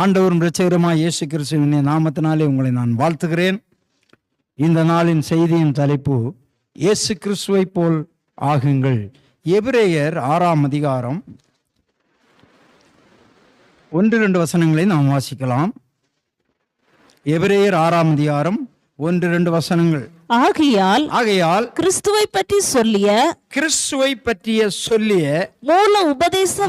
ஆண்டவரும் இரட்சகருமாய் இயேசு கிறிஸ்துவின் நாமத்தினாலே உங்களை நான் வாழ்த்துகிறேன். இந்த நாளின் செய்தியின் தலைப்பு, இயேசு கிறிஸ்துவை போல் ஆகுங்கள். எபிரேயர் 6ஆம் அதிகாரம் 1-2 வசனங்களை நாம் வாசிக்கலாம். எபிரேயர் 6ஆம் அதிகாரம் 1-2 வசனங்கள். ஆகையால் கிறிஸ்துவை பற்றிய சொல்லிய மூல உபதேச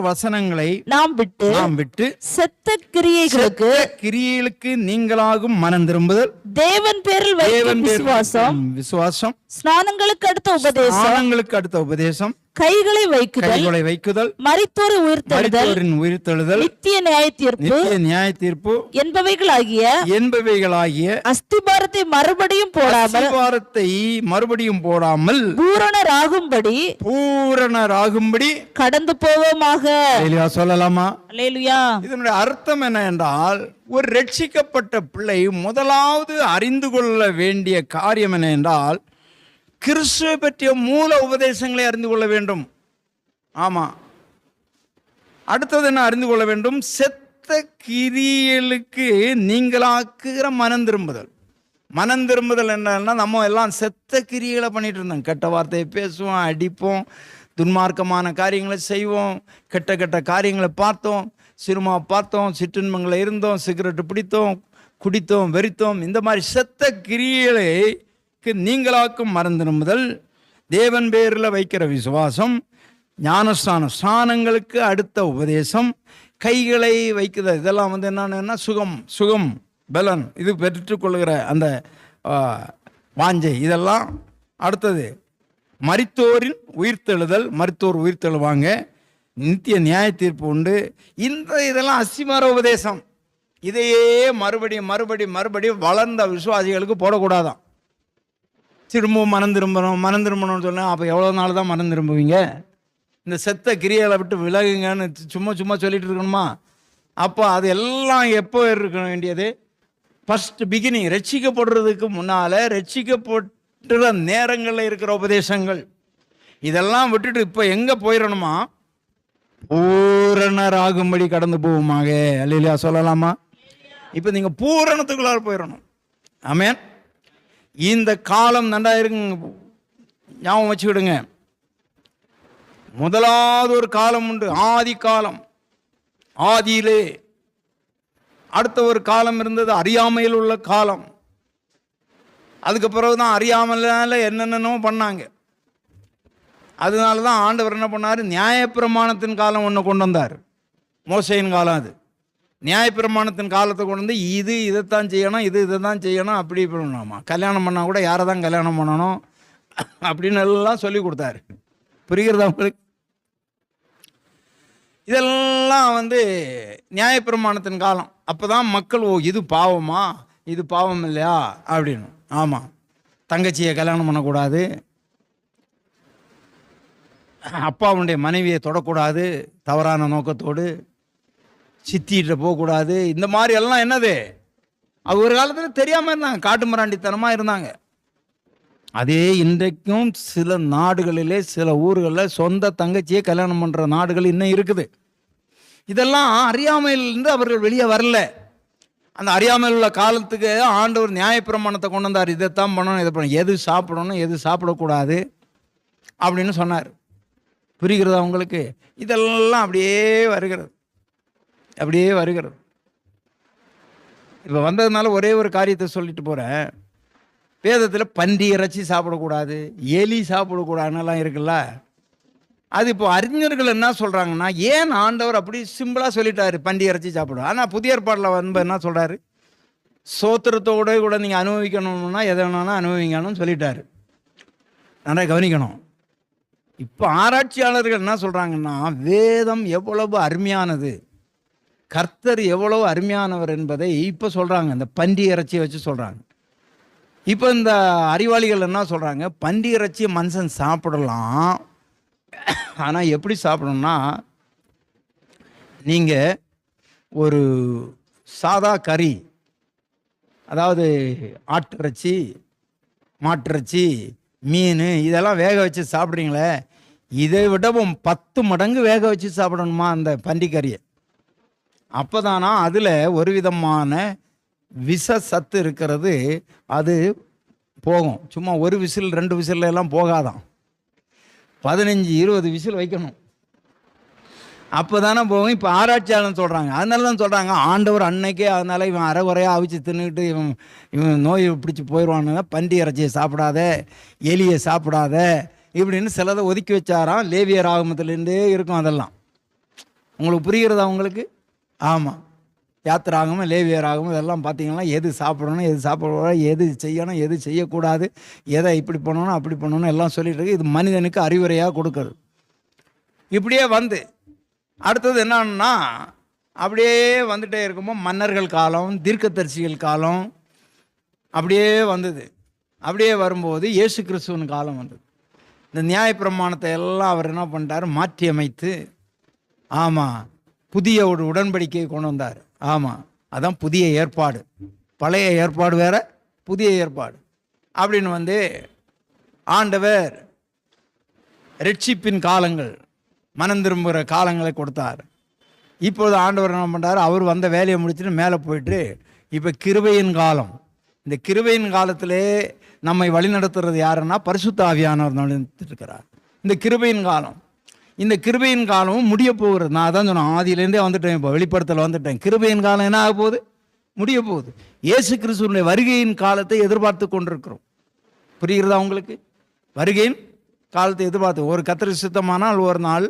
வசனங்களை நாம் விட்டு செத்த கிரியைகளுக்கு நீங்களாகும் மனம் திரும்புதல், தேவன் பேரில் விசுவாசம், ஸ்நானங்களுக்கு அடுத்த உபதேசம், கைகளை வைக்குதல், மரித்தோரை உயிர்த்தெழுதல், நித்திய நியாய தீர்ப்பு என்பவைகளாகிய அஸ்திபாரத்தை மறுபடியும் போடாமல் பூரணராகும்படி கடந்து போவோமாக. சொல்லலாமா? அல்லேலூயா. இதனுடைய அர்த்தம் என்ன என்றால், ஒரு ரட்சிக்கப்பட்ட பிள்ளை முதலாவது அறிந்து கொள்ள வேண்டிய காரியம் என்ன என்றால், கிறிஸ்துவை பற்றிய மூல உபதேசங்களை அறிந்து கொள்ள வேண்டும். ஆமா. அடுத்தது என்ன அறிந்து கொள்ள வேண்டும்? செத்த கிரியைகளுக்கு நீங்களாக்குகிற மனம் திரும்புதல். மனம் திரும்புதல் என்னன்னா, நம்ம எல்லாம் செத்த கிரியைகளை பண்ணிட்டு இருந்தோம். கெட்ட வார்த்தையை பேசுவோம், அடிப்போம், துன்மார்க்கமான காரியங்களை செய்வோம், கெட்ட காரியங்களை பார்த்தோம், சினிமா பார்த்தோம், சிற்றின்பங்களை இருந்தோம், சிகரெட்டு பிடித்தோம், குடித்தோம், வெறித்தோம். இந்த மாதிரி செத்த கிரியைகளை நீங்களாக்கும் மனம் திரும்புதல், தேவன் பேரில் வைக்கிற விசுவாசம், ஸ்நானங்களுக்கு அடுத்த உபதேசம், கைகளை வைக்குதல். இதெல்லாம் என்னன்னா சுகம் பலன், இது பெற்றுக்கொள்கிற அந்த வாஞ்சை. இதெல்லாம் அடுத்தது மரித்தோரின் உயிர்த்தெழுதல், மரித்தோர் உயிர்த்தெழுவாங்க, நித்திய நியாய தீர்ப்பு உண்டு. இதெல்லாம் அஸ்திபார உபதேசம். இதையே மறுபடியும் வளர்ந்த விசுவாசிகளுக்கு போடக்கூடாதான். திரும்பவும் மனம் திரும்பணும்னு சொன்னால் அப்போ எவ்வளோ நாள் தான் மனம் திரும்புவீங்க? இந்த செத்த கிரியைகளை விட்டு விலகுங்கன்னு சும்மா சொல்லிட்டு இருக்கணுமா? அப்போ அது எல்லாம் எப்போ இருக்க வேண்டியது? ஃபர்ஸ்ட் பிகினிங், ரட்சிக்கப்படுறதுக்கு முன்னால், ரட்சிக்கப்படுற நேரங்களில் இருக்கிற உபதேசங்கள். இதெல்லாம் விட்டுட்டு இப்போ எங்கே போயிடணுமா? பூரணராகும்படி கடந்து போவோமாக. அல்லேலூயா. சொல்லலாமா? இப்போ நீங்கள் பூரணத்துக்குள்ளார போயிடணும். ஆமென். இந்த காலம் நன்றா இருக்குங்க, ஞாபகம் வச்சுக்கிடுங்க. முதலாவது ஒரு காலம் உண்டு, ஆதி காலம். ஆதியிலே அடுத்த ஒரு காலம் இருந்தது, அறியாமையில் உள்ள காலம். அதுக்கு பிறகுதான் அறியாமல என்னென்னமோ பண்ணாங்க. அதனால தான் ஆண்டவர் என்ன பண்ணார்? நியாயப்பிரமாணத்தின் காலம் ஒன்று கொண்டு வந்தார். மோசையின் காலம். அது நியாயப்பிரமாணத்தின் காலத்தை கொண்டு வந்து இதைத்தான் செய்யணும், இதைத்தான் செய்யணும், அப்படி பண்ணணுமா. கல்யாணம் பண்ணால் கூட யாரை தான் கல்யாணம் பண்ணணும் அப்படின்னு எல்லாம் சொல்லி கொடுத்தாரு. புரிகிறதா உங்களுக்கு? இதெல்லாம் நியாயப்பிரமாணத்தின் காலம். அப்போ தான் மக்கள், ஓ இது பாவமா, இது பாவம் இல்லையா அப்படின்னு. ஆமாம், தங்கச்சியை கல்யாணம் பண்ணக்கூடாது, அப்பாவுடைய மனைவியை தொடக்கூடாது தவறான நோக்கத்தோடு, சித்திகிட்ட போகக்கூடாது, இந்த மாதிரி எல்லாம் என்னது, அது ஒரு காலத்தில் தெரியாமல் இருந்தாங்க, காட்டு மிராண்டித்தனமாக இருந்தாங்க. அதே இன்றைக்கும் சில நாடுகளிலே, சில ஊர்களில் சொந்த தங்கச்சியை கல்யாணம் பண்ணுற நாடுகள் இன்னும் இருக்குது. இதெல்லாம் அறியாமையிலிருந்து அவர்கள் வெளியே வரல. அந்த அறியாமையில் உள்ள காலத்துக்கு ஆண்டவர் நியாயப்பிரமாணத்தை கொண்டு வந்தார். இதைத்தான் பண்ணணும், இதை பண்ணணும், எது சாப்பிடணும், எது சாப்பிடக்கூடாது அப்படின்னு சொன்னார். புரிகிறதா உங்களுக்கு? இதெல்லாம் அப்படியே வருகிறது. இப்போ வந்ததுனால ஒரே ஒரு காரியத்தை சொல்லிட்டு போகிறேன். வேதத்தில் பன்றி இறைச்சி சாப்பிடக்கூடாது, எலி சாப்பிடக்கூடாதுன்னெல்லாம் இருக்குல்ல. அது இப்போ அறிஞர்கள் என்ன சொல்கிறாங்கன்னா, ஏன் ஆண்டவர் அப்படி சிம்பிளாக சொல்லிட்டாரு பன்றி இறைச்சி சாப்பிடும்? ஆனால் புதிய ஏற்பாட்டில் என்ன சொல்கிறாரு? சோத்திரத்தோட கூட நீங்கள் அனுபவிக்கணும்னா எதை வேணாலும் அனுபவிக்கணும்னு சொல்லிட்டாரு. நிறைய கவனிக்கணும். இப்போ ஆராய்ச்சியாளர்கள் என்ன சொல்கிறாங்கன்னா, வேதம் எவ்வளவு அருமையானது, கர்த்தர் எவ்வளவு அருமையானவர் என்பதை இப்போ சொல்கிறாங்க. இந்த பன்றி இறைச்சியை வச்சு சொல்கிறாங்க. இப்போ இந்த அறிவாளிகள் என்ன சொல்கிறாங்க, பன்றி இறைச்சி மனுஷன் சாப்பிடலாம், ஆனால் எப்படி சாப்பிடணும்னா, நீங்கள் ஒரு சாதா கறி, அதாவது ஆட்டிறைச்சி, மாட்டிறைச்சி, மீன் இதெல்லாம் வேக வச்சு சாப்பிட்றீங்களே, இதை விட 10 மடங்கு வேக வச்சு சாப்பிடணுமா அந்த பன்றிக்கறியை. அப்போதானா அதில் ஒரு விதமான விஷ சத்து இருக்கிறது, அது போகும். சும்மா ஒரு விசில் 2 விசில் எல்லாம் போகாதான், 15-20 விசில் வைக்கணும், அப்போ தானே போகும். இப்போ ஆராய்ச்சியாளர் சொல்கிறாங்க, அதனால தான் சொல்கிறாங்க ஆண்டவர் அன்னைக்கே அதனால் இவன் அரைகுறையாக அவிச்சு தின்னுக்கிட்டு இவன் நோய் பிடிச்சி போயிடுவான்னு பன்றி இறைச்சியை சாப்பிடாத, எலியை சாப்பிடாத இப்படின்னு சிலதை ஒதுக்கி வச்சாராம். லேவியர் ஆகமத்திலேருந்தே இருக்கும் அதெல்லாம். உங்களுக்கு புரிகிறதா உங்களுக்கு? ஆமாம், யாத்திராகமும் லேவியர் ஆகமும் இதெல்லாம் பார்த்தீங்கன்னா எது சாப்பிடணும், எது சாப்பிடக்கூடாது, எது செய்யணும், எது செய்யக்கூடாது, எதை இப்படி பண்ணணும் அப்படி பண்ணணும் எல்லாம் சொல்லிட்டு இருக்கு. இது மனிதனுக்கு அறிவுரையாக கொடுக்குறது. இப்படியே வந்து அடுத்தது என்னன்னா, அப்படியே வந்துட்டே இருக்கும்போது மன்னர்கள் காலம், தீர்க்கதரிசிகள் காலம் அப்படியே வந்தது. அப்படியே வரும்போது இயேசு கிறிஸ்துவின் காலம் வந்தது. இந்த நியாயப்பிரமாணத்தை எல்லாம் அவர் என்ன பண்ணிட்டார், மாற்றி அமைத்து, ஆமாம், புதிய ஒரு உடன்படிக்கையை கொண்டு வந்தார். ஆமாம், அதான் புதிய ஏற்பாடு. பழைய ஏற்பாடு வேற, புதிய ஏற்பாடு அப்படின்னு வந்து ஆண்டவர் ரட்சிப்பின் காலங்கள், மனம் திரும்புகிற காலங்களை கொடுத்தார். இப்போது ஆண்டவர் என்ன பண்ணுறார், அவர் வந்த வேலையை முடிச்சுட்டு மேலே போயிட்டு இப்போ கிருபையின் காலம். இந்த கிருபையின் காலத்திலே நம்மை வழிநடத்துறது யாருன்னா பரிசுத்த ஆவியானவர் வழிநடத்திருக்கிறார். இந்த கிருபையின் காலம், இந்த கிருபையின் காலமும் முடிய போகிறது. நான் அதான் சொன்னேன், ஆதியிலேருந்தே வந்துட்டேன், இப்போ வெளிப்படுத்தல வந்துட்டேன். கிருபையின் காலம் என்ன ஆக போகுது, முடிய போகுது. இயேசு கிறிஸ்துவினுடைய வருகையின் காலத்தை எதிர்பார்த்து கொண்டிருக்கிறோம். புரிகிறதா உங்களுக்கு? வருகையின் காலத்தை எதிர்பார்த்து, ஒரு கர்த்தருக்கு சித்தமானால் ஒரு நாள்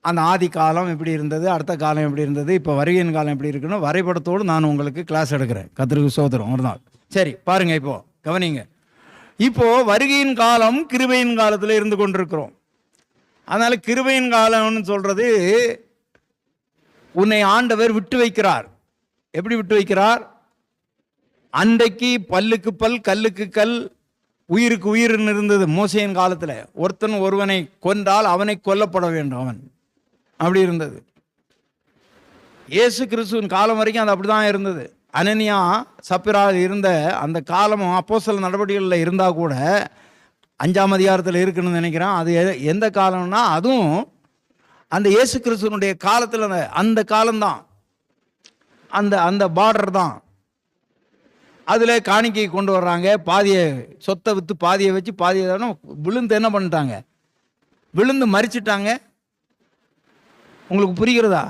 அந்த ஆதி காலம் எப்படி இருந்தது, அடுத்த காலம் எப்படி இருந்தது, இப்போ வருகையின் காலம் எப்படி இருக்குன்னு வரைபடத்தோடு நான் உங்களுக்கு கிளாஸ் எடுக்கிறேன். கர்த்தருக்கு சோதரம் ஒரு நாள். சரி பாருங்க, இப்போ கவனிங்க. இப்போ வருகையின் காலம் கிருபையின் காலத்தில் இருந்து கொண்டிருக்கிறோம். அதனால கிருபையின் காலம்னு சொல்றது, உன்னை ஆண்டவர் விட்டு வைக்கிறார். எப்படி விட்டு வைக்கிறார்? அன்றைக்கு பல்லுக்கு பல், கல்லுக்கு கல், உயிருக்கு உயிர்னு இருந்தது மோசேயின் காலத்தில். ஒருத்தன் ஒருவனை கொன்றால் அவனை கொல்லப்பட வேண்டும், அவன் அப்படி இருந்தது. இயேசு கிறிஸ்துவின் காலம் வரைக்கும் அது அப்படிதான் இருந்தது. அனனியா சப்பிரா இருந்த அந்த காலமும் அப்போஸ்தலர் நடவடிக்கைகளில் இருந்தால் கூட 5ஆம் அதிகாரத்தில் இருக்குன்னு நினைக்கிறேன். அது எந்த காலம்னா அதுவும் அந்த இயேசு கிறிஸ்துவனுடைய காலத்தில், அந்த காலம்தான், அந்த அந்த பார்டர் தான். அதில் காணிக்கை கொண்டு வர்றாங்க. பாதியை சொத்தை விற்று பாதியை வச்சு பாதியை விழுந்து என்ன பண்ணிட்டாங்க, விழுந்து மறிச்சிட்டாங்க. உங்களுக்கு புரிகிறதா?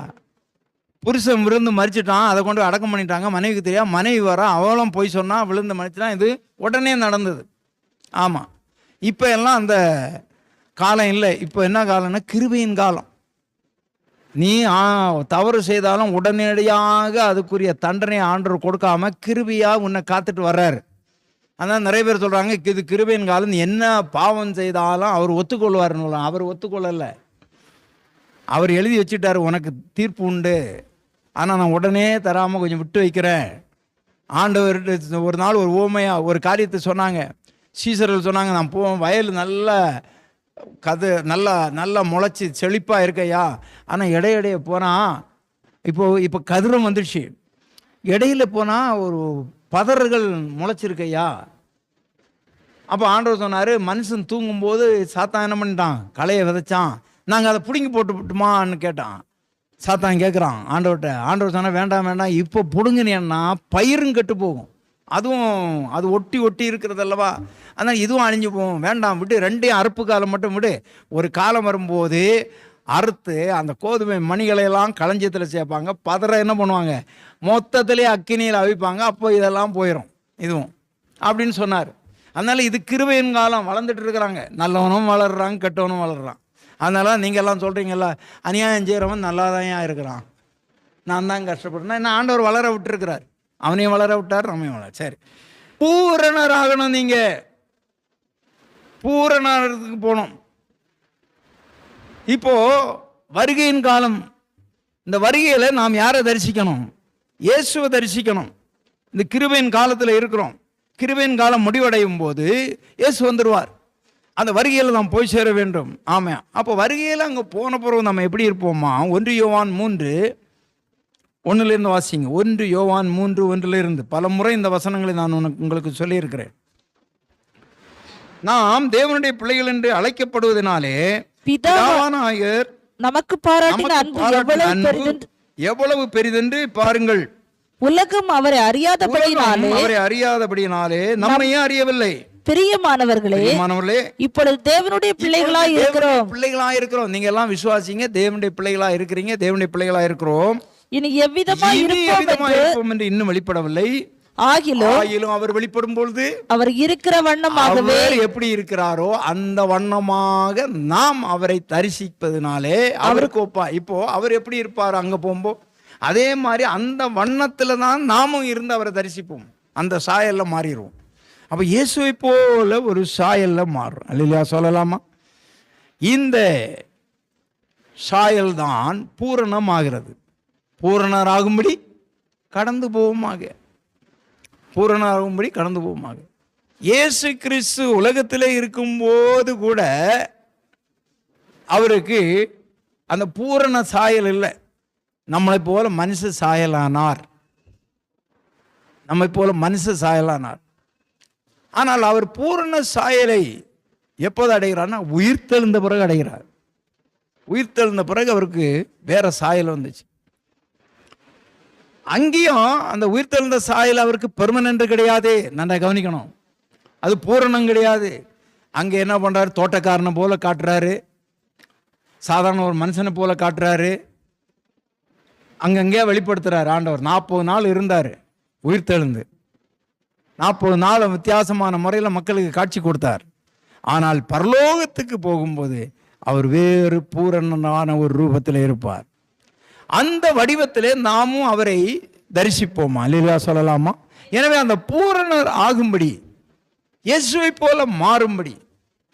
புருஷன் விழுந்து மறிச்சிட்டான், அதை கொண்டு அடக்கம் பண்ணிட்டாங்க. மனைவிக்கு தெரியாது, மனைவி வர அவளும் போய் சொன்னால் விழுந்து மறிச்சிட்டான். இது உடனே நடந்தது. ஆமாம், இப்போ எல்லாம் அந்த காலம் இல்லை. இப்போ என்ன காலம்னா கிருபையின் காலம். நீ தவறு செய்தாலும் உடனடியாக அதுக்குரிய தண்டனையை ஆண்டவர் கொடுக்காம கிருபையாக உன்னை காத்துட்டு வர்றாரு. அதான் நிறைய பேர் சொல்கிறாங்க இது கிருபையின் காலம், என்ன பாவம் செய்தாலும் அவர் ஒத்துக்கொள்வார்னு. அவர் ஒத்துக்கொள்ளலை. அவர் எழுதி வச்சுட்டார், உனக்கு தீர்ப்பு உண்டு, ஆனால் நான் உடனே தராமல் கொஞ்சம் விட்டு வைக்கிறேன். ஆண்டவர் ஒரு நாள் ஒரு ஓமையாக ஒரு காரியத்தை சொன்னாங்க. சீசர்கள் சொன்னாங்க, நான் போவேன், வயல் நல்லா நல்லா முளைச்சி செழிப்பாக இருக்கையா, ஆனால் இடையிடைய போனால் இப்போ கதிரம் வந்துடுச்சு, இடையில போனால் ஒரு பதறுகள் முளைச்சிருக்கையா. அப்போ ஆண்டவர் சொன்னார், மனுஷன் தூங்கும்போது சாத்தான் என்ன பண்ணிட்டான், களையை விதைச்சான், நாங்கள் அதை பிடுங்கி போட்டு விட்டுமான்னு கேட்டான். சாத்தான் கேட்குறான் ஆண்டவர்கிட்ட. ஆண்டவர் சொன்னால் வேண்டாம் வேண்டாம், இப்போ பிடுங்கினேன்னா பயிரும் கெட்டு போகும், அதுவும் அது ஒட்டி ஒட்டி இருக்கிறது அல்லவா, அதனால் இதுவும் அழிஞ்சு போகும், வேண்டாம் விட்டு, ரெண்டையும் அறுப்பு காலம் மட்டும் விடு. ஒரு காலம் வரும்போது அறுத்து அந்த கோதுமை மணிகளையெல்லாம் களஞ்சியத்தில் சேர்ப்பாங்க, பதற என்ன பண்ணுவாங்க, மொத்தத்திலே அக்கினியில் அவிப்பாங்க, அப்போ இதெல்லாம் போயிடும் இதுவும் அப்படின்னு சொன்னார். அதனால் இது கிருபையின் காலம். வளர்ந்துட்டு இருக்கிறாங்க, நல்லவனும் வளர்றாங்க, கெட்டவனும் வளர்றான். அதனால நீங்கள் எல்லாம் சொல்கிறீங்களா, அநியாயம் செய்கிறவன் நல்லா தான் இருக்கிறான், நான் தான் கஷ்டப்படுறேன். என்ன ஆண்டவர் வளர விட்டுருக்கிறார், அவனையும் வளர விட்டார், நம்மையும் வளர. சரி, பூரணராகணும். நீங்கள் பூரணத்துக்கு போகணும். இப்போ வருகையின் காலம். இந்த வருகையில் நாம் யாரை தரிசிக்கணும்? இயேசுவை தரிசிக்கணும். இந்த கிருபையின் காலத்தில் இருக்கிறோம். கிருபையின் காலம் முடிவடையும் போது இயேசு வந்துடுவார். அந்த வருகையில் நாம் போய் சேர வேண்டும். ஆமாம், அப்போ வருகையில் அங்கே போன பிறகு நம்ம எப்படி இருப்போமா? 1 யோவான் 3:1 வாசிங்க. 1 யோவான் 3:1 பல முறை இந்த வசனங்களை நான் உங்களுக்கு சொல்லியிருக்கிறேன். நாம் தேவனுடைய பிள்ளைகள் என்று அழைக்கப்படுவதனாலே பிதாவாகிய நமக்கு பாராட்டின அன்பு எவ்வளவு பெரிதென்று பாருங்கள். உலகம் அவரை அறியாதபடினாலே அவரை அறியாதபடினாலே நம்மையும் அறியவில்லை. பிரியமானவர்களே, இப்பொழுது தேவனுடைய பிள்ளைகளாய் இருக்கிறோம். நீங்க எல்லாம் விசுவாசிங்க, தேவனுடைய பிள்ளைகளா இருக்கிறீங்க, தேவனுடைய பிள்ளைகளா இருக்கிறோம். இனி எவ்விதமாய் இருப்போம் என்று இன்னும் வெளிப்படவில்லை. ஆகிலும் அவர் வெளிப்படும் பொழுது அவர் இருக்கிற வண்ணமாகவே எப்படி இருக்கிறாரோ அந்த வண்ணமாக நாம் அவரை தரிசிப்பதனாலே அவருக்கு ஒப்பா. இப்போ அவர் எப்படி இருப்பார் அங்க போகும்போது, அதே மாதிரி அந்த வண்ணத்துல தான் நாமும் இருந்து அவரை தரிசிப்போம். அந்த சாயல்ல மாறிடுவோம். அப்ப இயேசுவை போல ஒரு சாயல்ல மாறும். அல்லேலூயா சொல்லலாமா? இந்த சாயல் தான் பூரணமாகிறது. பூரணராகும்படி கடந்து போவோமாக. பூரணராகும்படி கடந்து போவோமாக. இயேசு கிறிஸ்து உலகத்திலே இருக்கும்போது கூட அவருக்கு அந்த பூரண சாயல் இல்லை. நம்மளை போல மனுஷ சாயலானார். நம்மை போல மனுஷ சாயலானார். ஆனால் அவர் பூரண சாயலை எப்போது அடைகிறார்னா உயிர்த்தெழுந்த பிறகு அடைகிறார். உயிர்த்தெழுந்த பிறகு அவருக்கு வேற சாயல் வந்துச்சு. அங்கேயும் அந்த உயிர்த்தெழுந்த சாயல் அவருக்கு பெர்மனன்ட் கிடையாது. நல்லா கவனிக்கணும். அது பூரணம் கிடையாது. அங்கே என்ன பண்ணுறாரு? தோட்டக்காரனை போல காட்டுறாரு, சாதாரண ஒரு மனுஷனை போல காட்டுறாரு, அங்கங்கே வெளிப்படுத்துறாரு. ஆண்டவர் 40 நாள் இருந்தார் உயிர்த்தெழுந்து. 40 நாள் வித்தியாசமான முறையில் மக்களுக்கு காட்சி கொடுத்தார். ஆனால் பரலோகத்துக்கு போகும்போது அவர் வேறு பூரணமான ஒரு ரூபத்தில் இருப்பார். அந்த வடிவத்திலே நாமும் அவரை தரிசிப்போமா? அல்லேலூயா சொல்லலாமா? எனவே அந்த பூரணர் ஆகும்படி, இயேசுவை போல மாறும்படி,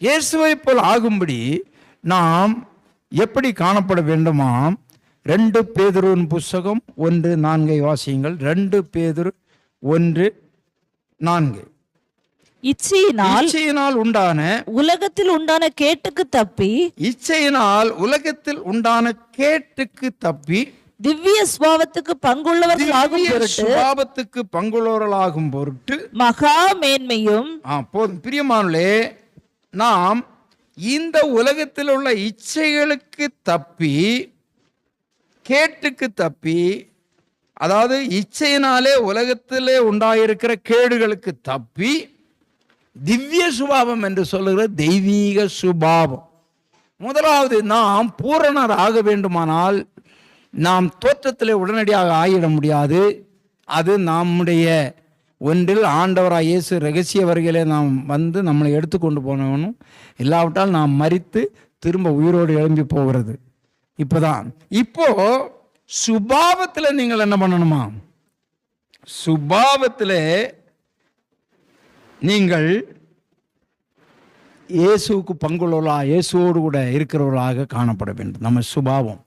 இயேசுவை போல ஆகும்படி நாம் எப்படி காணப்பட வேண்டுமாம்? 2 பேதுருவின் புஸ்தகம் 1:4 வாசியுங்கள். 2 பேதுரு 1:4. இச்சையினால் உண்டான உலகத்தில் உண்டான கேட்டுக்கு தப்பி, இச்சையினால் உலகத்தில் உண்டான கேட்டுக்கு தப்பி திவ்ய சுபாவத்துக்கு பங்குள்ளவர்களாகும் பொருட்டு மகா மேன்மையும். போதும் பிரியமானே, நாம் இந்த உலகத்தில் உள்ள இச்சைகளுக்கு தப்பி, கேட்டுக்கு தப்பி, அதாவது இச்சையினாலே உலகத்திலே உண்டாயிருக்கிற கேடுகளுக்கு தப்பி, திவ்ய சுபாவம் என்று சொல்லுகிற தெய்வீக சுபாவம். முதலாவது, நாம் பூரணர் ஆக வேண்டுமானால் நாம் தோற்றத்திலே உடனடியாக ஆகிட முடியாது. அது நம்முடைய ஒன்றில் ஆண்டவராக இயேசு ரகசிய வருகையிலே நாம் வந்து நம்மளை எடுத்துக்கொண்டு போனவனும், இல்லாவிட்டால் நாம் மரித்து திரும்ப உயிரோடு எழும்பி போகிறது. இப்போ சுபாவத்தில் நீங்கள் என்ன பண்ணணுமா? சுபாவத்தில் நீங்கள் இயேசுவுக்கு பங்குள்ளவர்களாக, இயேசுவோடு கூட இருக்கிறவர்களாக காணப்பட வேண்டும். நம்ம சுபாவம்.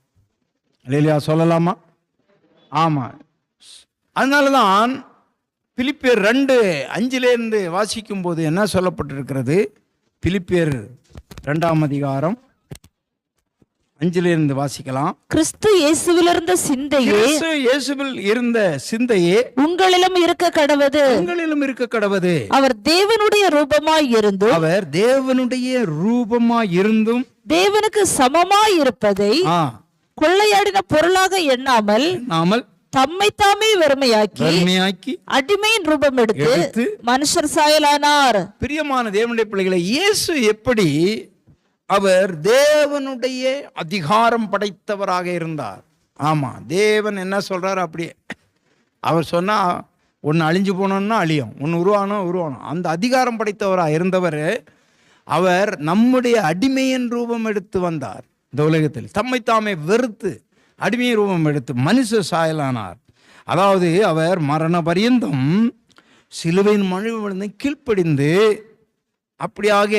இல்லையா சொல்லலாமா? ஆமாம். அதனால தான் பிலிப்பியர் 2:5 வாசிக்கும் போது என்ன சொல்லப்பட்டிருக்கிறது? பிலிப்பியர் 2ஆம் அதிகாரம் 5 வாசிக்கலாம். கிறிஸ்து இயேசுவில் இருந்த சிந்தையே உங்களிலும் இருக்க கடவது. அவர் தேவனுடைய ரூபமாய் இருந்தும் தேவனுக்கு சமமாய் இருப்பதை கொள்ளையாடின பொருளாக எண்ணாமல் தம்மை தாமே வெறுமையாக்கி அடிமையின் ரூபம் எடுத்து மனுஷர் சாயலானார். பிரியமான தேவனுடைய பிள்ளைகளை, இயேசு எப்படி அவர் தேவனுடைய அதிகாரம் படைத்தவராக இருந்தார். ஆமா, தேவன் என்ன சொல்றாரு அப்படியே அவர் சொன்னா, ஒன்னு அழிஞ்சு போனோம்னா அழியும், ஒன்னு உருவானும். அந்த அதிகாரம் படைத்தவராக இருந்தவர் அவர் நம்முடைய அடிமையின் ரூபம் எடுத்து வந்தார். இந்த உலகத்தில் தம்மை தாமே வெறுத்து அடிமையின் ரூபம் எடுத்து மனுஷ சாயலானார். அதாவது அவர் மரண பரியந்தம் சிலுவையின் மழுவிலிருந்து கீழ்ப்படிந்து அப்படியாக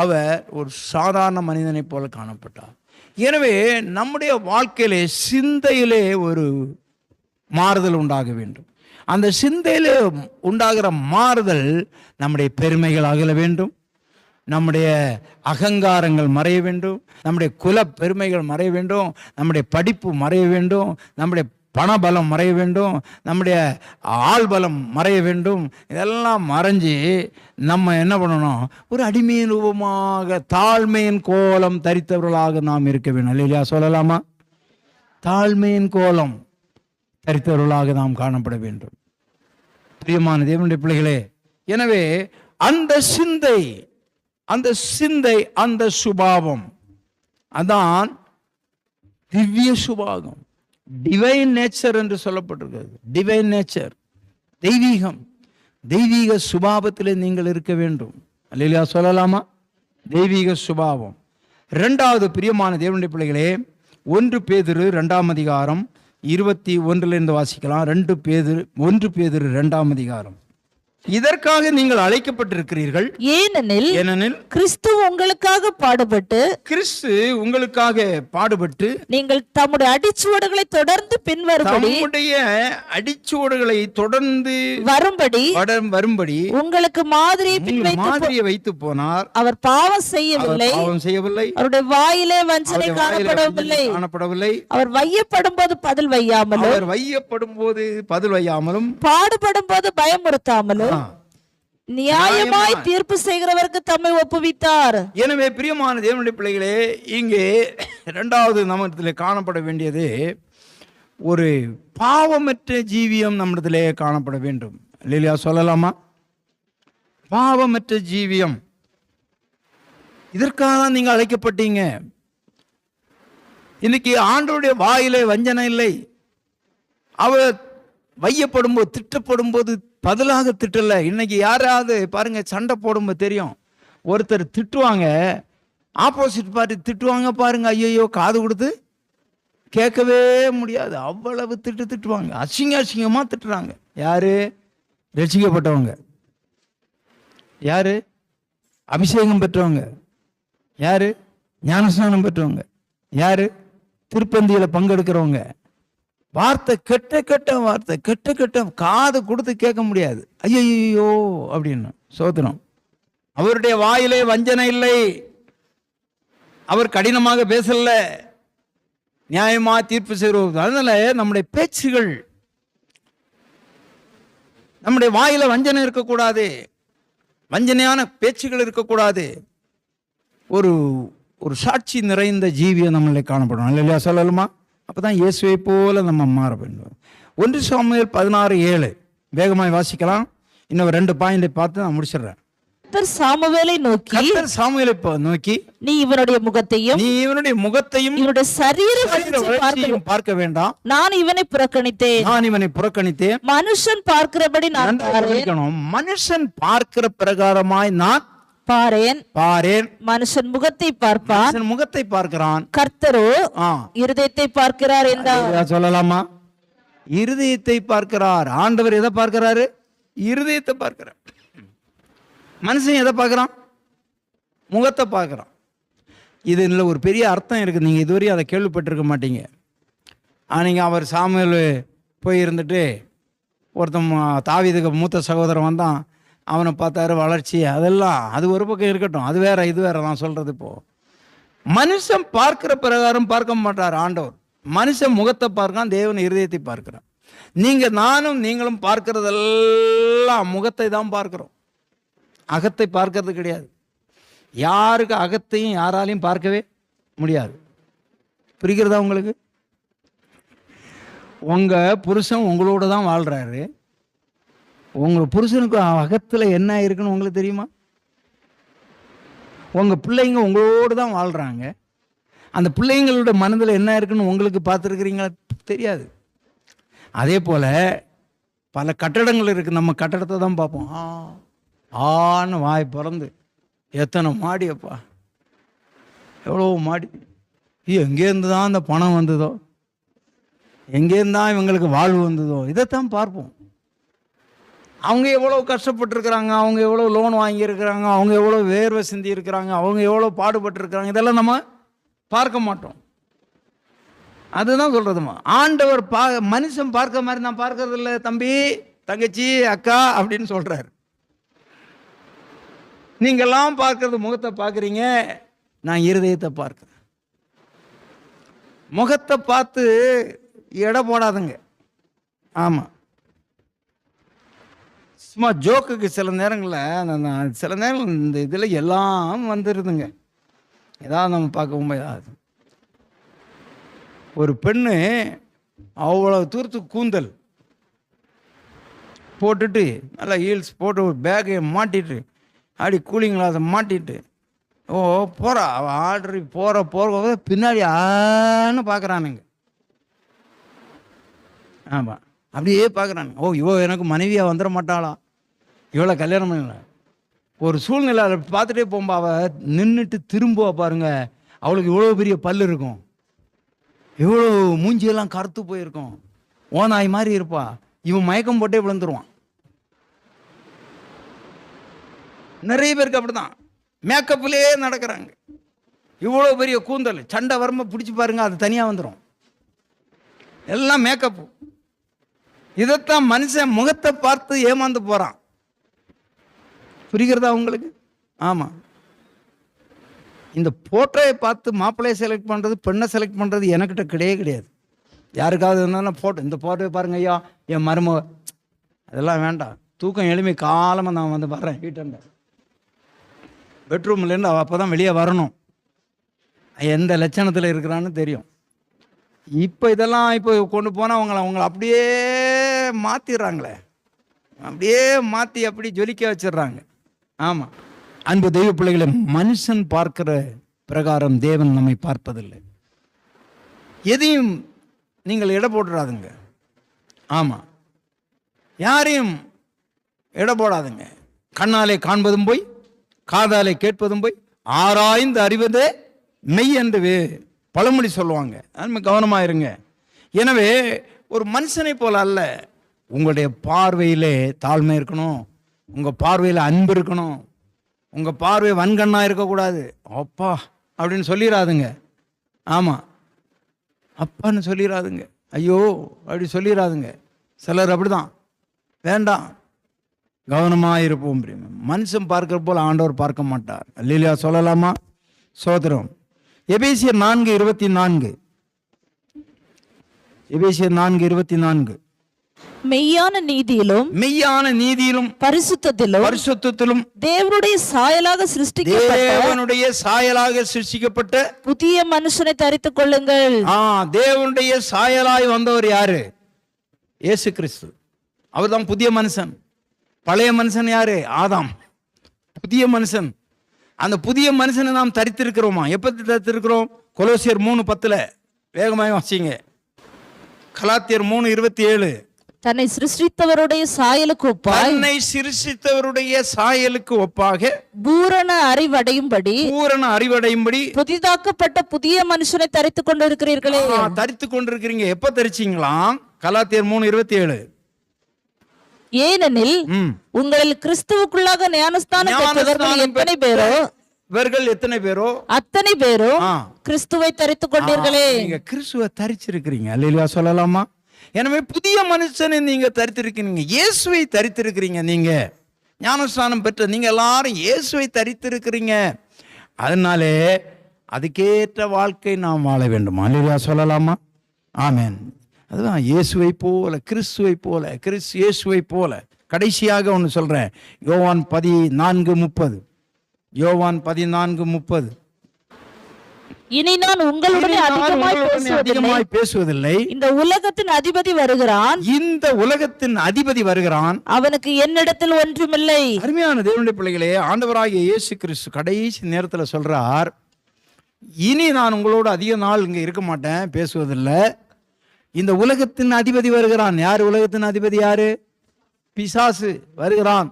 அவர் ஒரு சாதாரண மனிதனை போல காணப்பட்டார். எனவே நம்முடைய வாழ்க்கையிலே சிந்தையிலே ஒரு மாறுதல் உண்டாக வேண்டும். அந்த சிந்தையிலே உண்டாகிற மாறுதல் நம்முடைய பெருமைகள் அகல வேண்டும், நம்முடைய அகங்காரங்கள் மறைய வேண்டும், நம்முடைய குல பெருமைகள் மறைய வேண்டும், நம்முடைய படிப்பு மறைய வேண்டும், நம்முடைய பணபலம் மறைய வேண்டும், நம்முடைய ஆள்பலம் மறைய வேண்டும். இதெல்லாம் மறைஞ்சு நம்ம என்ன பண்ணணும்? ஒரு அடிமையின் ரூபமாக தாழ்மையின் கோலம் தரித்தவர்களாக நாம் இருக்க வேண்டும். இல்லையா சொல்லலாமா? தாழ்மையின் கோலம் தரித்தவர்களாக நாம் காணப்பட வேண்டும். பிரியமான தேவனுடைய பிள்ளைகளே, எனவே அந்த சிந்தை, அந்த சுபாவம், அதான் திவ்ய சுபாவம், டிவைன் நேச்சர் என்று சொல்லப்பட்டிருக்கிறது. டிவைன் நேச்சர், தெய்வீக சுபாவத்திலே நீங்கள் இருக்க வேண்டும். அல்லேலூயா சொல்லலாமா? தெய்வீக சுபாவம். இரண்டாவது பிரியமான தேவனுடைய பிள்ளைகளே, 1 பேதுரு 2ஆம் அதிகாரம் 21 வாசிக்கலாம். 1 பேதுரு 2ஆம் அதிகாரம். இதற்காக நீங்கள் அழைக்கப்பட்டிருக்கிறீர்கள், ஏனெனில் கிறிஸ்து உங்களுக்காக பாடுபட்டு நீங்கள் தம்முடைய அடிச்சுவடுகளை தொடர்ந்து வரும்படி உங்களுக்கு மாதிரியை வைத்து போனார். அவர் பாவம் செய்யவில்லை, அவருடைய வாயிலே வஞ்சனை காணப்படவில்லை. அவர் வையப்படும் போது பதில் வையாமலும் பாடுபடும் போது பயமுறுத்தாமலும் நியாயமாய் தீர்ப்பு செய்கிறவருக்கு தம்மை ஒப்புவித்தார். எனவே பிரியமான தேவனுடைய பிள்ளைகளே, இங்கே இரண்டாவது நம்மிடத்திலே காணப்பட வேண்டியது ஒரு பாவமற்ற ஜீவியம் நம்மிடத்திலே காணப்பட வேண்டும். இல்லையா சொல்லலாமா? பாவமற்ற ஜீவியம். இதற்காக தான் நீங்க அழைக்கப்பட்டீங்க. இன்னைக்கு ஆண்டவருடைய வாயிலே வஞ்சனை இல்லை. அவர் வையப்படும் போது, திட்டப்படும் போது பதிலாக திட்டல. இன்னைக்கு யாராவது பாருங்க, சண்டை போடும்போது தெரியும், ஒருத்தர் திட்டுவாங்க, ஆப்போசிட் பார்ட்டி திட்டுவாங்க பாருங்க, ஐயோ காது கொடுத்து கேட்கவே முடியாது, அவ்வளவு திட்டுவாங்க, அசிங்கமா திட்டுறாங்க. யாரு? ரட்சிக்கப்பட்டவங்க. யாரு? அபிஷேகம் பெற்றவங்க. யாரு? ஞானஸ்நானம் பெற்றவங்க. யாரு? திருப்பந்தியில பங்கெடுக்கிறவங்க. வார்த்தை கெட்ட வார்த்தை, காது கொடுத்து கேட்க முடியாது. ஐயோ அப்படின்னு சோதனம். அவருடைய வாயிலே வஞ்சனை இல்லை, அவர் கடினமாக பேசல, நியாயமா தீர்ப்பு செய்கிறோம். அதனால நம்முடைய பேச்சுகள், நம்முடைய வாயில வஞ்சனை இருக்கக்கூடாது, வஞ்சனையான பேச்சுகள் இருக்கக்கூடாது. ஒரு சாட்சி நிறைந்த ஜீவியம் நம்மளை காணப்படும். இல்லையா சொல்லலுமா? அப்பதான் இயேசுவை போல நம்ம மாற வேண்டும். 1 சாமுவேல் 16:7 வேகமாய் வாசிக்கலாம். இன்னும் 2 பாயிண்டை பார்த்து நான் முடிச்சிடுறேன். சாமுவேலை நோக்கி நீ இவனுடைய முகத்தையும் இவனுடைய சரீரத்தையும் பார்க்க வேண்டாம், நான் இவனை புறக்கணித்தேன். மனுஷன் பார்க்கிறபடி நான் மனுஷன் பார்க்கிற பிரகாரமாய் நான் பாரேன். மனுஷன் முகத்தை பார்க்கிறான், கர்த்தரோ இருதயத்தை பார்க்கிறார் என்றார். சொல்லலாமா? இருதயத்தை பார்க்கிறார். ஆண்டவர் எதை பார்க்கிறாரு? இருதயத்தை பார்க்கிறார். மனுஷன் எதை பார்க்கிறான்? முகத்தை பார்க்கிறான். இதுல ஒரு பெரிய அர்த்தம் இருக்கு. நீங்க இதுவரையும் அதை கேள்விப்பட்டிருக்க மாட்டீங்க. நீங்க அவர் சாமுவேல் போய் இருந்துட்டு, ஒருத்தன் தாவீதுக்கு மூத்த சகோதரன் வந்தான், அவனை பார்த்தாரு, வளர்ச்சி, அதெல்லாம் அது ஒரு பக்கம் இருக்கட்டும், அது வேற இது வேற. நான் சொல்றது இப்போ மனுஷன் பார்க்கிற பிரகாரம் பார்க்க மாட்டார் ஆண்டவர். மனுஷன் முகத்தை பார்க்கிறான், தேவன் இருதயத்தை பார்க்கிறான். நீங்களும் பார்க்கிறதெல்லாம் முகத்தை தான் பார்க்கிறோம், அகத்தை பார்க்கறது கிடையாது. யாருக்கு அகத்தையும் யாராலையும் பார்க்கவே முடியாது. புரிகிறதா உங்களுக்கு? உங்க புருஷன் உங்களோட தான் வாழ்றாரு. உங்க புருஷனுக்கு அகத்துல என்ன இருக்குன்னு உங்களுக்கு தெரியுமா? உங்க பிள்ளைங்க உங்களோடு தான் வாழ்றாங்க. அந்த பிள்ளைங்களோட மனதில் என்ன இருக்குன்னு உங்களுக்கு பார்த்துருக்கிறீங்களா? தெரியாது. அதே போல பல கட்டடங்கள் இருக்கு. நம்ம கட்டடத்தை தான் பார்ப்போம். ஆன்னு வாய் பிறந்து, எத்தனை மாடியப்பா, எவ்வளோ மாடி, எங்கேருந்து தான் அந்த பணம் வந்ததோ, எங்கேருந்து தான் இவங்களுக்கு வாழ்வு வந்ததோ, இதைத்தான் பார்ப்போம். அவங்க எவ்வளோ கஷ்டப்பட்டுருக்குறாங்க, அவங்க எவ்வளோ லோன் வாங்கியிருக்கிறாங்க, அவங்க எவ்வளோ வேர்வை சிந்தி இருக்கிறாங்க, அவங்க எவ்வளோ பாடுபட்டுருக்குறாங்க, இதெல்லாம் நம்ம பார்க்க மாட்டோம். அதுதான் சொல்கிறதுமா. ஆண்டவர் மனுஷன் பார்க்க மாதிரி நான் பார்க்கறது இல்லை தம்பி, தங்கச்சி, அக்கா அப்படின்னு சொல்கிறார். நீங்கள்லாம் பார்க்கறது முகத்தை பார்க்குறீங்க, நான் இருதயத்தை பார்க்குறேன். முகத்தை பார்த்து எடை போடாதுங்க. ஆமாம், சும்மா ஜோக்குக்கு சில நேரங்களில் இந்த இதில் எல்லாம் வந்துடுதுங்க. ஏதாவது நம்ம பார்க்கவும் ஏதாவது. ஒரு பெண்ணு அவ்வளோ தூரத்துக்கு கூந்தல் போட்டுட்டு நல்லா ஹீல்ஸ் போட்டு ஒரு பேக்கை மாட்டிட்டு அப்படி கூலிங் கிளாஸை மாட்டிட்டு போகிறா அவள் ஆர்டர் போகிற பின்னாடி ஆன்னு பார்க்குறானுங்க. ஆமாம், அப்படியே பார்க்குறானுங்க. இவோ எனக்கு மனைவியாக வந்துட மாட்டாளா, இவ்வளோ கல்யாணம் பண்ணல. ஒரு சூழ்நிலை அதை பார்த்துட்டே போகும்பா அவள் நின்றுட்டு திரும்புவா பாருங்க, அவளுக்கு இவ்வளோ பெரிய பல் இருக்கும், இவ்வளோ மூஞ்சியெல்லாம் கருத்து போயிருக்கும், ஓநாய் மாதிரி இருப்பா. இவன் மயக்கம் போட்டே விழுந்துருவான். நிறைய பேருக்கு அப்படிதான் மேக்கப்லேயே நடக்கிறாங்க. இவ்வளோ பெரிய கூந்தல், சண்டை வரம்ப பிடிச்சி பாருங்க, அது தனியாக வந்துடும். எல்லாம் மேக்கப்பு. இதைத்தான் மனுஷன் முகத்தை பார்த்து ஏமாந்து போகிறான். புரிகிறதா உங்களுக்கு? ஆமாம். இந்த போட்டோயை பார்த்து மாப்பிள்ளையை செலக்ட் பண்ணுறது, பெண்ணை செலக்ட் பண்ணுறது எனக்கிட்ட கிடையாது. யாருக்காவது இருந்தாலும் இந்த போட்டோவை பாருங்க ஐயா என் மருமக, அதெல்லாம் வேண்டாம். தூக்கம் எளிமை காலமாக நான் வந்து வர்றேன் வீட்டாண்ட, பெட்ரூம்லேருந்து அப்போ தான் வெளியே வரணும், எந்த லட்சணத்தில் இருக்கிறான்னு தெரியும். இதெல்லாம் இப்போ கொண்டு போனால் அவங்கள அப்படியே மாற்றிடுறாங்களே, அப்படியே மாற்றி அப்படி ஜொலிக்க வச்சிடுறாங்க. ஆமாம், அன்பு தெய்வ பிள்ளைகளை, மனுஷன் பார்க்கிற பிரகாரம் தேவன் நம்மை பார்ப்பதில்லை. எதையும் நீங்கள் எடை போட்டுறாதுங்க. ஆமாம், யாரையும் எடை போடாதுங்க. கண்ணாலே காண்பதும் போய், காதாலே கேட்பதும் போய், ஆராய்ந்து அறிவதே மெய் என்று பழமொழி சொல்லுவாங்க. நம்ம கவனமாக இருங்க. எனவே ஒரு மனுஷனை போல அல்ல, உங்களுடைய பார்வையிலே தாழ்மை இருக்கணும், உங்கள் பார்வையில் அன்பு இருக்கணும், உங்கள் பார்வை வன்கண்ணாக இருக்கக்கூடாது. அப்பா அப்படின்னு சொல்லிடாதுங்க. ஆமாம், அப்பான்னு சொல்லிடாதுங்க, ஐயோ அப்படி சொல்லிடாதுங்க. சிலர் அப்படிதான். வேண்டாம், கவனமாக இருப்போம். மனுஷன் பார்க்கிற போல் ஆண்டவர் பார்க்க மாட்டார். அல்லேலூயா சொல்லலாமா? சோதரம். எபேசியர் 4:24. எபேசியர் 4:24. மெய்யான நீதியிலும் பரிசுத்தத்திலும் தேவனுடைய சாயலாக சிருஷ்டிக்கப்பட்ட புதிய மனுஷனை தரித்துக் கொள்ளுங்கள். தேவனுடைய சாயலாய் வந்தவர் யாரு? இயேசு கிறிஸ்து. அவர் தான் புதிய மனுஷன். பழைய மனுஷன் யாரு? ஆதாம். புதிய மனுஷன். அந்த புதிய மனுஷனை நாம் தரித்திருக்கிறோமா? எப்ப தரித்திருக்கிறோம்? கொலோசியர் 3:10 வேகமாக வாசிங்க. கலாத்தியர் 3:27. தன்னை சிருஷ்டித்தவருடைய சாயலுக்கு ஒப்பாக பூரண அறிவடையும்படி புதிதாக்கப்பட்ட புதிய மனுஷனை தரித்துக் கொண்டிருக்கிறீர்களே. தரித்துக் கொண்டிருக்கிறீங்க. எப்ப தரிச்சீங்களாம்? கலாத்தியர் 3:27. ஏனெனில் உங்களில் கிறிஸ்துவுக்குள்ளாக ஞானஸ்தானம் பெற்றவர்கள் எத்தனை பேரோ அத்தனை பேரும் கிறிஸ்துவை தரித்துக் கொண்டீர்களே. நீங்க கிறிஸ்துவை தரிச்சிருக்கிறீங்க. அல்லேலூயா சொல்லலாமா? எனவே புதிய மனுஷனை நீங்க தரித்திருக்கிறீங்க, இயேசுவை தரித்திருக்கிறீங்க. நீங்க ஞானஸ்தானம் பெற்ற நீங்க எல்லாரும் இயேசுவை தரித்திருக்கிறீங்க. அதனாலே அதுக்கேற்ற வாழ்க்கை நாம் வாழ வேண்டும். அல்லேலூயா சொல்லலாமா? ஆமென். அதுதான் இயேசுவை போல, கிறிஸ்துவை போல, இயேசுவை போல. கடைசியாக ஒன்று சொல்றேன். யோவான் 14:30. யோவான் 14:30. இனி நான் உங்களுடன் அதிகமாய் பேசுவதில்லை. இந்த உலகத்தின் அதிபதி வருகிறான். அவனுக்கு என்னிடத்தில் ஒன்றுமில்லை. அருமையான தேவனுடைய பிள்ளைகளே, ஆண்டவராகிய இயேசு கிறிஸ்து கடைசி நேரத்தில் சொல்றார், இனி நான் உங்களோட அதிக நாள் இங்க இருக்க மாட்டேன், பேசுவதில்லை. இந்த உலகத்தின் அதிபதி வருகிறான். யார் உலகத்தின் அதிபதி? யாரு? பிசாசு வருகிறான்.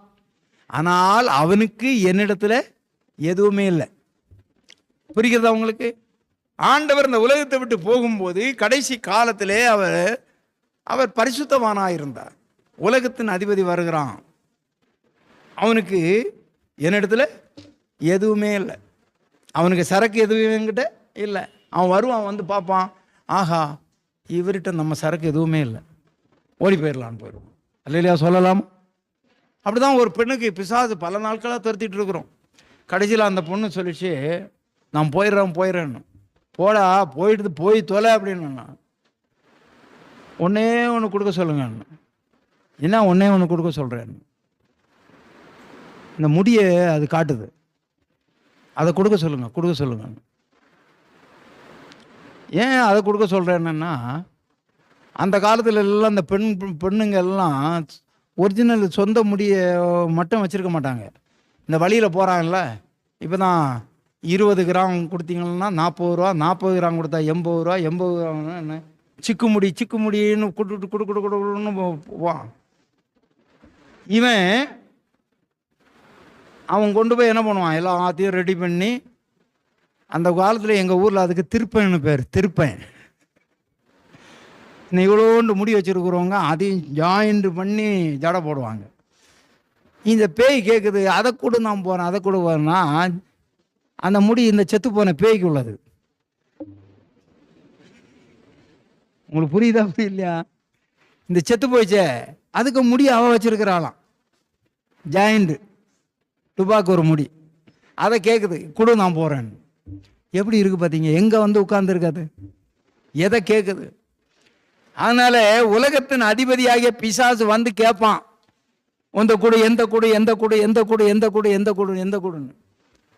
ஆனால் அவனுக்கு என்னிடத்துல எதுவுமே இல்லை. புரிகிறதா உங்களுக்கு? ஆண்டவர் இந்த உலகத்தை விட்டு போகும்போது கடைசி காலத்திலே அவர் பரிசுத்தவானாயிருந்தார். உலகத்தின் அதிபதி வருகிறான், அவனுக்கு என்னிடத்துல எதுவுமே இல்லை. அவனுக்கு சரக்கு எதுவுமே என்கிட்ட இல்லை. அவன் வருவான், வந்து பார்ப்பான், ஆஹா இவர்கிட்ட நம்ம சரக்கு எதுவுமே இல்லை, ஓடி போயிடலான்னு போயிடுவோம். அல்லேலூயா சொல்லலாம். அப்படிதான் ஒரு பெண்ணுக்கு பிசாசு பல நாட்களாக துரத்திட்டு இருக்கிறோம். கடைசியில் அந்த பொண்ணு சொல்லிச்சு, நான் போயிடுறேன்னு. போடா, போய் தொலை அப்படின்னு. ஒன்னே ஒன்று கொடுக்க சொல்லுங்க. என்ன ஒன்னே ஒன்று கொடுக்க சொல்கிறேன்? இந்த முடியை அது காட்டுது, அதை கொடுக்க சொல்லுங்க. ஏன் அதை கொடுக்க சொல்கிறேன்னா, அந்த காலத்துல எல்லாம் இந்த பெண்ணுங்க எல்லாம் ஒரிஜினல் சொந்த முடிய மட்டும் வச்சிருக்க மாட்டாங்க. இந்த வழியில் போகிறாங்கல்ல, இப்போ தான் 20 கிராம் கொடுத்தீங்கன்னா 40 ரூபா, 40 கிராம் கொடுத்தா 80 ரூபா, 80 கிராம்னா என்ன, சிக்கு முடின்னு கொடுன்னு போவான். அவன் கொண்டு போய் என்ன பண்ணுவான், எல்லாத்தையும் ரெடி பண்ணி, அந்த காலத்தில் எங்கள் ஊரில் அதுக்கு திருப்பன்னு பேர். திருப்பன் இவ்வளோண்டு முடி வச்சுருக்குறவங்க அதையும் ஜாயிண்ட் பண்ணி ஜடை போடுவாங்க. இந்த பேய் கேட்குது, அதை கூட நான் போகிறேன், அதை கூட போகிறேன்னா அந்த முடி இந்த செத்து போன பேய்க்கு உள்ளது. உங்களுக்கு புரியுதா இல்லையா? இந்த செத்து போயிச்சே அதுக்கு முடி அவ வச்சிருக்கிறாளாம், ஜாயிண்ட் துபாக்கு ஒரு முடி. அதை கேட்குது, கூட நான் போகிறேன்னு. எப்படி இருக்கு பார்த்தீங்க, எங்கே வந்து உட்கார்ந்துருக்காது, எதை கேட்குது. அதனால உலகத்தின் அதிபதியாகிய பிசாசு வந்து கேட்பான், உந்த கூடு எந்த கூடு எந்த கூடு எந்த கூடு எந்த கூடு எந்த கூடு எந்த கூடுன்னு.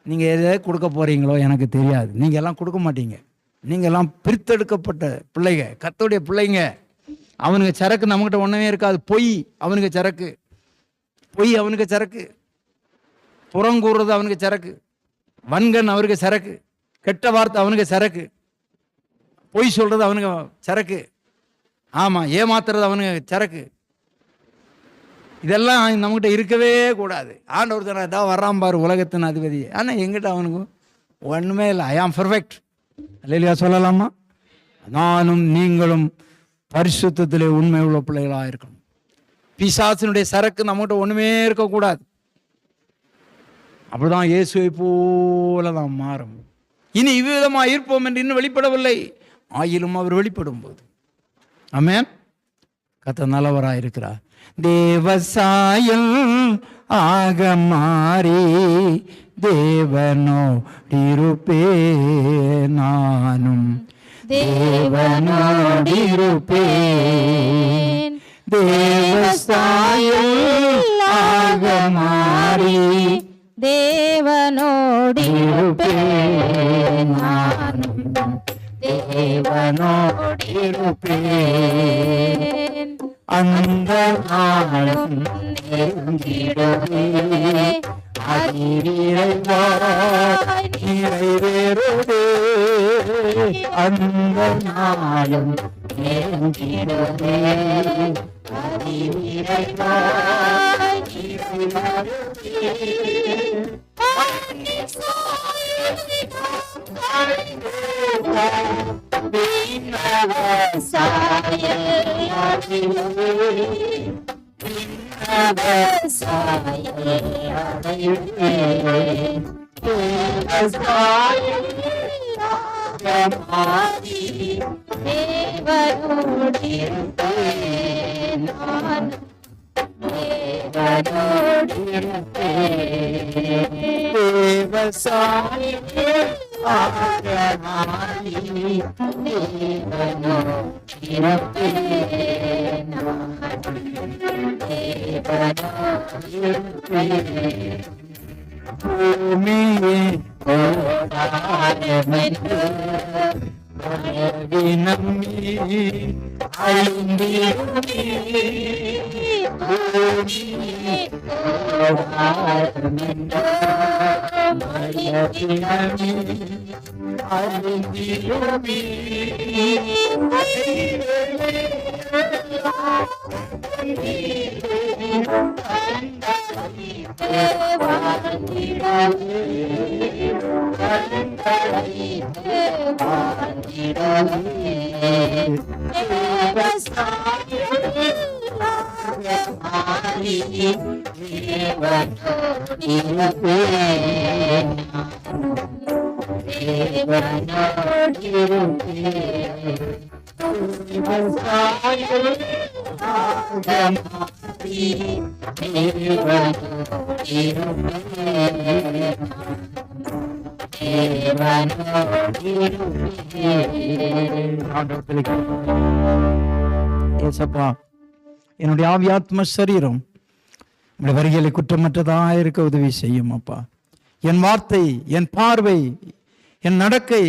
நீங்கள் எதை கொடுக்க போகிறீங்களோ எனக்கு தெரியாது, நீங்கள் எல்லாம் கொடுக்க மாட்டீங்க. நீங்கள் எல்லாம் பிரித்தெடுக்கப்பட்ட பிள்ளைங்க, கர்த்தருடைய பிள்ளைங்க. அவனுக்கு சரக்கு நம்மகிட்ட ஒன்றுமே இருக்காது. பொய் அவனுக்கு சரக்கு, பொய் அவனுக்கு சரக்கு, புறங்கூறுறது அவனுக்கு சரக்கு, வன்கண் அவனுக்கு சரக்கு, கெட்ட வார்த்தை அவனுக்கு சரக்கு, பொய் சொல்கிறது அவனுக்கு சரக்கு, ஆமாம் ஏமாத்துறது அவனுக்கு சரக்கு. இதெல்லாம் நம்மகிட்ட இருக்கவே கூடாது. ஆண்டவர் தானே தான் வர்றான் பாரு உலகத்தின் அதிபதி. ஆனால் எங்கிட்ட அவனுக்கு ஒன்றுமே இல்லை. ஐ ஆம் பர்ஃபெக்ட். அல்லேலூயா சொல்லலாமா? நானும் நீங்களும் பரிசுத்தத்திலே உண்மை உள்ள பிள்ளைகளாக இருக்கணும். பிசாசினுடைய சரக்கு நம்மகிட்ட ஒன்றுமே இருக்கக்கூடாது. அப்படிதான் இயேசுவை போல நாம் மாறும். இனி இவ்விதமாக இருப்போம் என்று இன்னும் வெளிப்படவில்லை, ஆயிலும் அவர் வெளிப்படும் போது. ஆமென். கர்த்தர் நல்லவராக இருக்கிறார். தேவசாயம் ஆக மாறி தேவனோடிருப்பே, நானும் தேவனோடிருப்பேன். தேவசாயம் ஆக மாறி தேவனோடிருப்பேன், நானும் தேவனோடிருப்பேன். அந்த நாளும் நெருங்கிடுமே, நிறைவேறுதே. அந்த நாளும் நெருங்கிடுமே, ஏசப்பா, என்னுடைய ஆவியாத்ம சரீரம் உங்களுடைய வரிகளை குற்றமற்றதாக இருக்க உதவி செய்யும் அப்பா. என் வார்த்தை, என் பார்வை, என் நடக்கை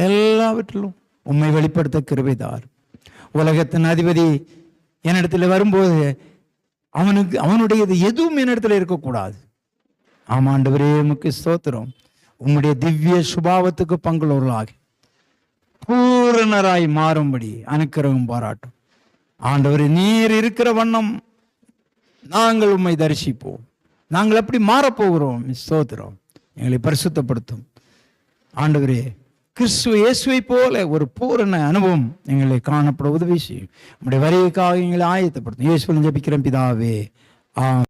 எல்லாவற்றிலும் உம்மை வெளிப்படுத்த கிருபைதார். உலகத்தின் அதிபதி என்னிடத்துல வரும்போது அவனுடையது எதுவும் என்னிடத்துல இருக்கக்கூடாது. ஆமாண்டவரே உமக்கு ஸ்தோத்திரம். உம்முடைய திவ்ய சுபாவத்துக்கு பங்குள்ளவர்களாக பூரணராய் மாறும்படி அனுக்கிரகம் பாராட்டும். ஆண்டவரே, நீர் இருக்கிற வண்ணம் நாங்கள் உம்மை தரிசிப்போம். நாங்கள் எப்படி மாறப்போகிறோம். ஸ்தோத்திரம். எங்களை பரிசுத்தப்படுத்தும் ஆண்டவரே. கிறிஸ்துவ இயேசுவை போல ஒரு பூரண அனுபவம் எங்களை காணப்பட உதவி செய்யும். உம்முடைய வருகைக்காக எங்களை ஆயத்தப்படுத்தும். இயேசுவின் ஜெபிக்கிறேன் பிதாவே.